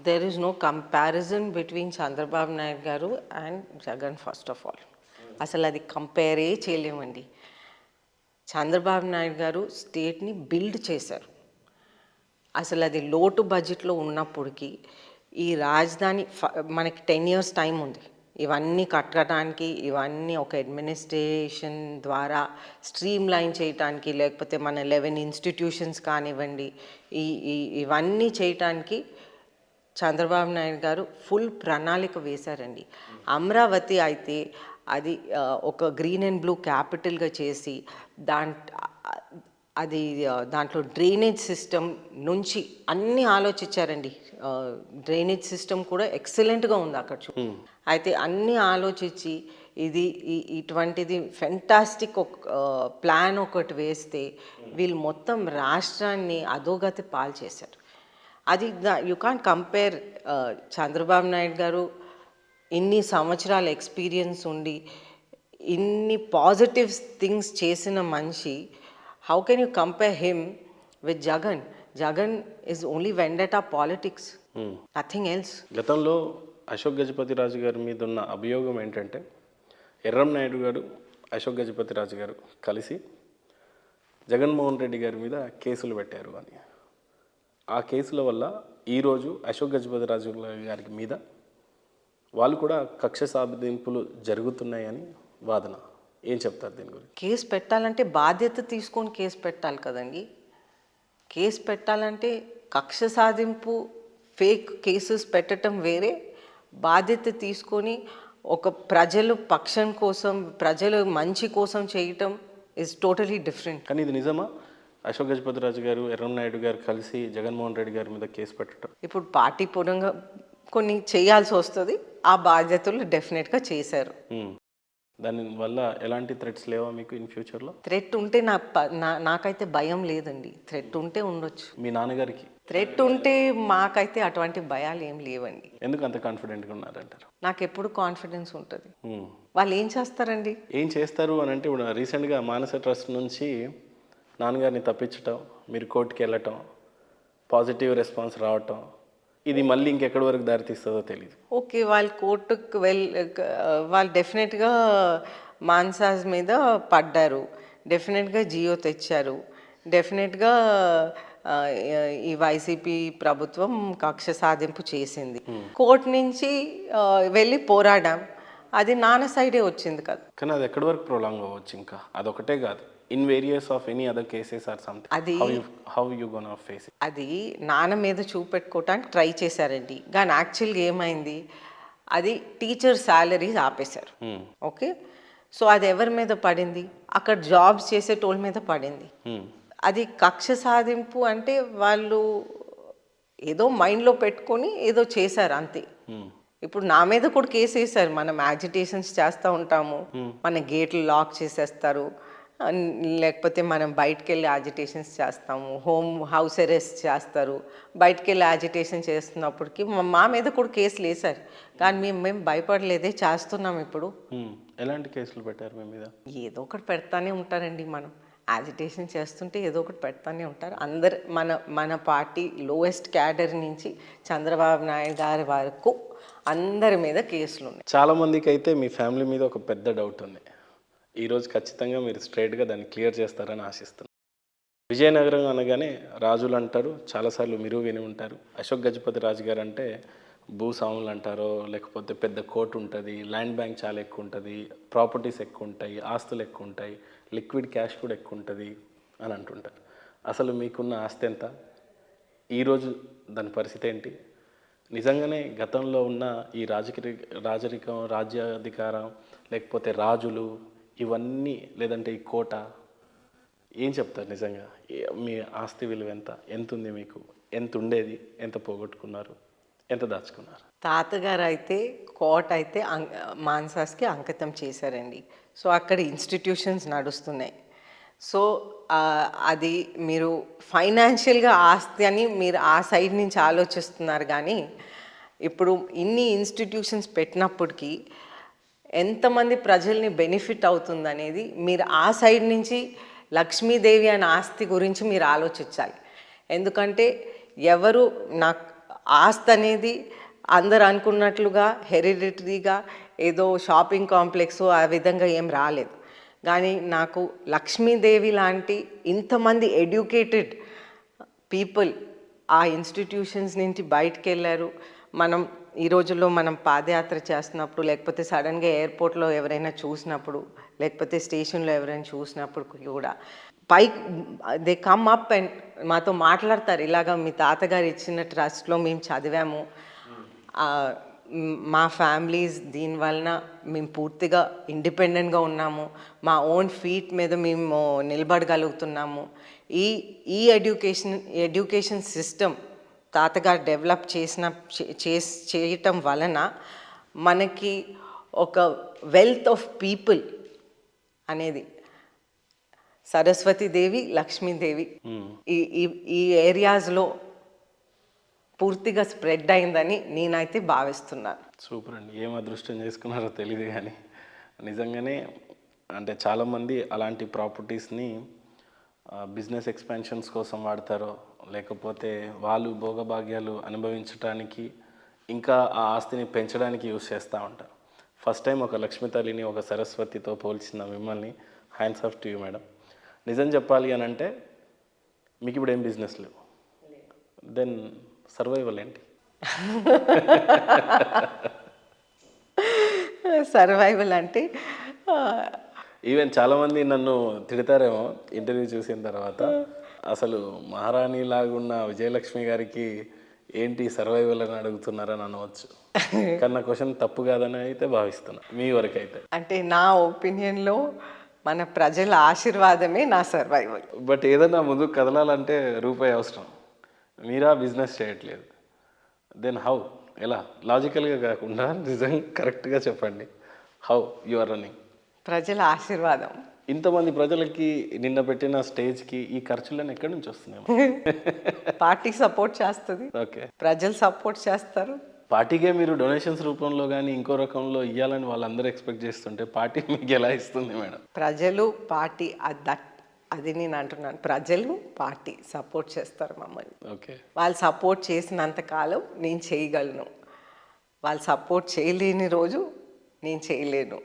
there is no comparison between Chandrababu Naidu గారు and Jagan. First of all అసలు అది కంపేరే చేయలేమండి. చంద్రబాబు నాయుడు గారు స్టేట్ని బిల్డ్ చేశారు. అసలు అది లోటు బడ్జెట్లో ఉన్నప్పటికీ ఈ రాజధాని మనకి 10 years టైం ఉంది ఇవన్నీ కట్టడానికి, ఇవన్నీ ఒక అడ్మినిస్ట్రేషన్ ద్వారా స్ట్రీమ్ లైన్ చేయటానికి, లేకపోతే మన 11 ఇన్స్టిట్యూషన్స్ కానివ్వండి, ఇవన్నీ చేయటానికి చంద్రబాబు నాయుడు గారు ఫుల్ ప్రణాళిక వేశారండి. అమరావతి అయితే అది ఒక గ్రీన్ అండ్ బ్లూ క్యాపిటల్గా చేసి దాంట్లో డ్రైనేజ్ సిస్టమ్ నుంచి అన్నీ ఆలోచించారండి. డ్రైనేజ్ సిస్టమ్ కూడా ఎక్సలెంట్గా ఉంది అక్కడ అయితే అన్నీ ఆలోచించి ఇటువంటిది ఫెంటాస్టిక్ ప్లాన్ ఒకటి వేస్తే వీళ్ళు మొత్తం రాష్ట్రాన్ని అధోగతి పాలు చేశారు. అది you can't compare. Chandrababu Naidu గారు ఇన్ని సంవత్సరాల ఎక్స్పీరియన్స్ ఉండి ఇన్ని పాజిటివ్ థింగ్స్ చేసిన మనిషి, how can you compare him with Jagan? Jagan is only vendetta politics, nothing else. గతంలో అశోక్ గజపతి రాజు గారి మీద ఉన్న అభియోగం ఏంటంటే ఎర్రం నాయుడు గారు, అశోక్ గజపతి రాజు గారు కలిసి జగన్మోహన్ రెడ్డి గారి మీద కేసులు పెట్టారు అని. ఆ కేసుల వల్ల ఈరోజు అశోక్ గజపతి రాజు గారి మీద వాళ్ళు కూడా కక్ష సాధింపులు జరుగుతున్నాయని వాదన. ఏం చెప్తారు దీని గురించి? కేసు పెట్టాలంటే బాధ్యత తీసుకొని కేసు పెట్టాలి కదండి. కేసు పెట్టాలంటే కక్ష సాధింపు ఫేక్ కేసెస్ పెట్టడం వేరే, బాధ్యత తీసుకొని ఒక ప్రజలు పక్షం కోసం, ప్రజలు మంచి కోసం చేయటం ఇస్ టోటలీ డిఫరెంట్. కానీ ఇది నిజమా? అశోక్ గజపతి రాజు గారు, ఎర్రం నాయుడు గారు కలిసి జగన్మోహన్ రెడ్డి గారి మీద కేసు పెట్టడం ఇప్పుడు పార్టీ పరంగా కొన్ని చేయాల్సి వస్తుంది. ఆ బాధ్యతలు డెఫినెట్గా చేశారు. దానివల్ల ఎలాంటి థ్రెట్స్ లేవా మీకు ఇన్ ఫ్యూచర్లో? థ్రెట్ ఉంటే నాకైతే భయం లేదండి. థ్రెట్ ఉంటే ఉండొచ్చు. మీ నాన్నగారికి థ్రెట్ ఉంటే మాకైతే అటువంటి భయాలు ఏం లేవండి. ఎందుకు అంత కాన్ఫిడెంట్గా ఉన్నారంటారు? నాకు ఎప్పుడు కాన్ఫిడెన్స్ ఉంటుంది. వాళ్ళు ఏం చేస్తారండి? ఏం చేస్తారు అని అంటే, ఇప్పుడు రీసెంట్గా మానస ట్రస్ట్ నుంచి నాన్నగారిని తప్పించటం, మీరు కోర్టుకి వెళ్ళటం, పాజిటివ్ రెస్పాన్స్ రావటం, ఇది మళ్ళీ ఇంకెక్కడి వరకు దారితీస్తుందో తెలియదు. ఓకే, వాళ్ళు కోర్టుకు వాళ్ళు డెఫినెట్గా మాన్సాజ్ మీద పడ్డారు, డెఫినెట్గా జియో తెచ్చారు, డెఫినెట్గా ఈ వైసీపీ ప్రభుత్వం కక్ష సాధింపు చేసింది. కోర్టు నుంచి వెళ్ళి పోరాడాం, అది నాన్న సైడే వచ్చింది కదా. కానీ అది ఎక్కడి వరకు ప్రొలాంగ్ అవ్వచ్చు? ఇంకా అదొకటే కాదు, in various of any other cases or something. అది how you gonna face it? అది నాన్న మీద చూపెట్టుకోవటానికి ట్రై చేశారండి, కానీ యాక్చువల్గా ఏమైంది, అది టీచర్ శాలరీస్ ఆపేశారు. ఓకే, సో అది ఎవరి మీద పడింది? అక్కడ జాబ్స్ చేసేటోళ్ళ మీద పడింది. అది కక్ష సాధింపు అంటే వాళ్ళు ఏదో మైండ్లో పెట్టుకొని ఏదో చేశారు అంతే. ఇప్పుడు నా మీద కూడా కేసు వేశారు. మనం యాజిటేషన్స్ చేస్తూ ఉంటాము, మన గేట్లు లాక్ చేసేస్తారు, లేకపోతే మనం బయటకు వెళ్ళి యాజిటేషన్స్ చేస్తాము, హౌస్ అరెస్ట్ చేస్తారు. బయటకు వెళ్ళి యాజిటేషన్ చేస్తున్నప్పటికీ మా మీద కూడా కేసులు వేశారు, కానీ మేము భయపడలేదే, చేస్తున్నాం. ఇప్పుడు ఎలాంటి కేసులు పెట్టారు మీ మీద? ఏదో ఒకటి పెడతానే ఉంటారండి. మనం యాజిటేషన్ చేస్తుంటే ఏదో ఒకటి పెడతానే ఉంటారు అందరు. మన పార్టీ లోయెస్ట్ క్యాడర్ నుంచి చంద్రబాబు నాయుడు గారి వరకు అందరి మీద కేసులు ఉన్నాయి. చాలామందికి అయితే మీ ఫ్యామిలీ మీద ఒక పెద్ద డౌట్ ఉంది. ఈరోజు ఖచ్చితంగా మీరు స్ట్రైట్గా దాన్ని క్లియర్ చేస్తారని ఆశిస్తున్నాను. విజయనగరం అనగానే రాజులు అంటారు, చాలాసార్లు మీరు విని ఉంటారు. అశోక్ గజపతి రాజు గారు అంటే భూస్వాములు అంటారో, లేకపోతే పెద్ద కోర్టు ఉంటుంది, ల్యాండ్ బ్యాంక్ చాలా ఎక్కువ ఉంటుంది, ప్రాపర్టీస్ ఎక్కువ ఉంటాయి, ఆస్తులు ఎక్కువ ఉంటాయి, లిక్విడ్ క్యాష్ కూడా ఎక్కువ ఉంటుంది అని అంటుంటారు. అసలు మీకున్న ఆస్తి ఎంత? ఈరోజు దాని పరిస్థితి ఏంటి? నిజంగానే గతంలో ఉన్న ఈ రాజరికం, రాజ్యాధికారం, లేకపోతే రాజులు ఇవన్నీ, లేదంటే ఈ కోట, ఏం చెప్తారు నిజంగా? మీ ఆస్తి విలువ ఎంత ఉంది మీకు? ఎంత ఉండేది? ఎంత పోగొట్టుకున్నారు? ఎంత దాచుకున్నారు? తాతగారు అయితే కోట అయితే మాన్సాస్కి అంకితం చేశారండి. సో అక్కడ ఇన్స్టిట్యూషన్స్ నడుస్తున్నాయి. సో అది మీరు ఫైనాన్షియల్గా ఆస్తి అని మీరు ఆ సైడ్ నుంచి ఆలోచిస్తున్నారు, కానీ ఇప్పుడు ఇన్ని ఇన్స్టిట్యూషన్స్ పెట్టినప్పటికీ ఎంతమంది ప్రజల్ని బెనిఫిట్ అవుతుందనేది మీరు ఆ సైడ్ నుంచి లక్ష్మీదేవి అనే ఆస్తి గురించి మీరు ఆలోచించాలి. ఎందుకంటే ఎవరు ఆస్తి అనేది అందరు అనుకున్నట్లుగా హెరిడిటరీగా ఏదో షాపింగ్ కాంప్లెక్స్ ఆ విధంగా ఏం రాలేదు. కానీ నాకు లక్ష్మీదేవి లాంటి ఇంతమంది ఎడ్యుకేటెడ్ పీపుల్ ఆ ఇన్స్టిట్యూషన్స్ నుంచి బయటకు వెళ్ళారు. మనం ఈ రోజుల్లో మనం పాదయాత్ర చేస్తున్నప్పుడు, లేకపోతే సడన్గా ఎయిర్పోర్ట్లో ఎవరైనా చూసినప్పుడు, లేకపోతే స్టేషన్లో ఎవరైనా చూసినప్పుడు కూడా పైకి దే కమ్ అప్ అండ్ మాతో మాట్లాడతారు. ఇలాగా మీ తాతగారు ఇచ్చిన ట్రస్ట్లో మేము చదివాము, మా ఫ్యామిలీస్ దీనివలన మేము పూర్తిగా ఇండిపెండెంట్గా ఉన్నాము, మా ఓన్ ఫీట్ మీద మేము నిలబడగలుగుతున్నాము. ఈ ఈ ఎడ్యుకేషన్ సిస్టమ్ తాతగారు డెవలప్ చేయటం వలన మనకి ఒక వెల్త్ ఆఫ్ పీపుల్ అనేది సరస్వతీదేవి, లక్ష్మీదేవి ఈ ఈ ఈ ఏరియాస్లో పూర్తిగా స్ప్రెడ్ అయిందని నేనైతే భావిస్తున్నాను. సూపర్ అండి. ఏం అదృష్టం చేసుకున్నారో తెలియదు కానీ నిజంగానే అంటే చాలామంది అలాంటి ప్రాపర్టీస్ని బిజినెస్ ఎక్స్పాన్షన్స్ కోసం వాడతారో, లేకపోతే వాళ్ళు భోగభాగ్యాలు అనుభవించడానికి, ఇంకా ఆ ఆస్తిని పెంచడానికి యూస్ చేస్తూ ఉంటారు. ఫస్ట్ టైం ఒక లక్ష్మీ తల్లిని ఒక సరస్వతితో పోల్చిన మిమ్మల్ని hands off to you madam. నిజం చెప్పాలి అని అంటే మీకు ఇప్పుడు ఏం బిజినెస్ లేవు, దెన్ సర్వైవల్ ఏంటి? సర్వైవల్ అంటే ఈవెన్ చాలామంది నన్ను తిడతారేమో ఇంటర్వ్యూ చూసిన తర్వాత, అసలు మహారాణి లాగున్న విజయలక్ష్మి గారికి ఏంటి సర్వైవల్ అని అడుగుతున్నారని అనవచ్చు. కానీ నా క్వశ్చన్ తప్పు కాదని అయితే భావిస్తున్నా మీ వరకు అయితే. అంటే నా ఒపీనియన్లో మన ప్రజల ఆశీర్వాదమే నా సర్వైవల్. బట్ ఏదైనా ముందుకు కదలాలంటే రూపాయి అవసరం. మీరా బిజినెస్ చేయట్లేదు, దెన్ హౌ? ఎలా? లాజికల్గా కాకుండా నిజంగా కరెక్ట్గా చెప్పండి. How you are running? ప్రజల ఆశీర్వాదం. ఇంతమంది ప్రజలకి నిన్న పెట్టిన స్టేజ్కి ఈ ఖర్చులను ఎక్కడి నుంచి వస్తున్నాయి? పార్టీ సపోర్ట్ చేస్తుంది, ఓకే, ప్రజలు సపోర్ట్ చేస్తారు. పార్టీకే మీరు డొనేషన్స్ రూపంలో కానీ ఇంకో రకంలో ఇవ్వాలని వాళ్ళందరూ ఎక్స్పెక్ట్ చేస్తుంటే పార్టీ మీకు ఎలా ఇస్తుంది మేడం? ప్రజలు పార్టీ అది నేను అంటున్నాను. ప్రజలు పార్టీ సపోర్ట్ చేస్తారు మమ్మల్ని. ఓకే, వాళ్ళు సపోర్ట్ చేసినంత కాలం నేను చేయగలను, వాళ్ళు సపోర్ట్ చేయలేని రోజు నేను చేయలేను.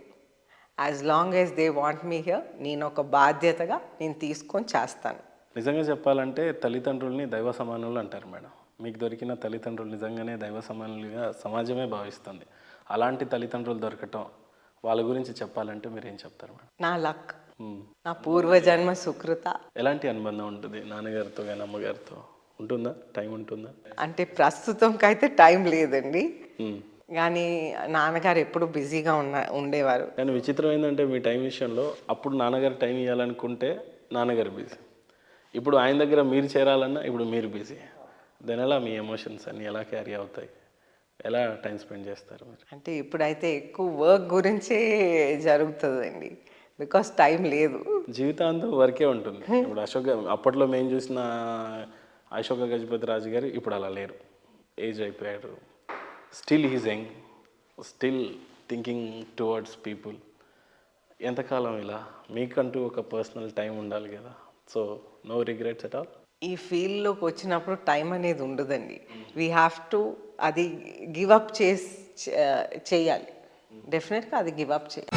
As long as they want me here, నేను ఒక బాధ్యతగా నేను తీసుకొని చేస్తాను. నిజంగా చెప్పాలంటే తల్లిదండ్రుల్ని దైవ సమానులు అంటారు మేడం. మీకు దొరికిన తల్లిదండ్రులు నిజంగానే దైవ సమానులుగా సమాజమే భావిస్తుంది. అలాంటి తల్లిదండ్రులు దొరకటం, వాళ్ళ గురించి చెప్పాలంటే మీరు ఏం చెప్తారు మేడం? నా లక్, నా పూర్వజన్మ సుకృత. ఎలాంటి అనుబంధం ఉంటుంది నాన్నగారితో కానీ అమ్మగారితో? ఉంటుందా? టైం ఉంటుందా? అంటే ప్రస్తుతంకైతే టైం లేదండి, కానీ నాన్నగారు ఎప్పుడు బిజీగా ఉండేవారు. కానీ విచిత్రం ఏంటంటే మీ టైం విషయంలో అప్పుడు నాన్నగారు టైం ఇవ్వాలనుకుంటే నాన్నగారు బిజీ, ఇప్పుడు ఆయన దగ్గర మీరు చేరాలన్నా ఇప్పుడు మీరు బిజీ. దాని ఎలా మీ ఎమోషన్స్ అన్నీ ఎలా క్యారీ అవుతాయి? ఎలా టైం స్పెండ్ చేస్తారు మీరు? అంటే ఇప్పుడైతే ఎక్కువ వర్క్ గురించే జరుగుతుందండి, బికాస్ టైం లేదు. జీవితాంతం వర్కే ఉంటుంది. ఇప్పుడు అప్పట్లో మేము చూసిన అశోక గజపతి రాజు గారు ఇప్పుడు అలా లేరు, ఏజ్ అయిపోయారు. Still he's young, still thinking towards people. ఎంతకాలం ఇలా? మీకంటూ ఒక పర్సనల్ టైం ఉండాలి కదా, so no regrets at all? ఈ ఫీల్డ్లోకి వచ్చినప్పుడు టైం అనేది ఉండదండి. వీ హ్యావ్ టు అది గివ్ అప్ చేయాలి, డెఫినెట్గా అది గివ్ అప్ చేయాలి.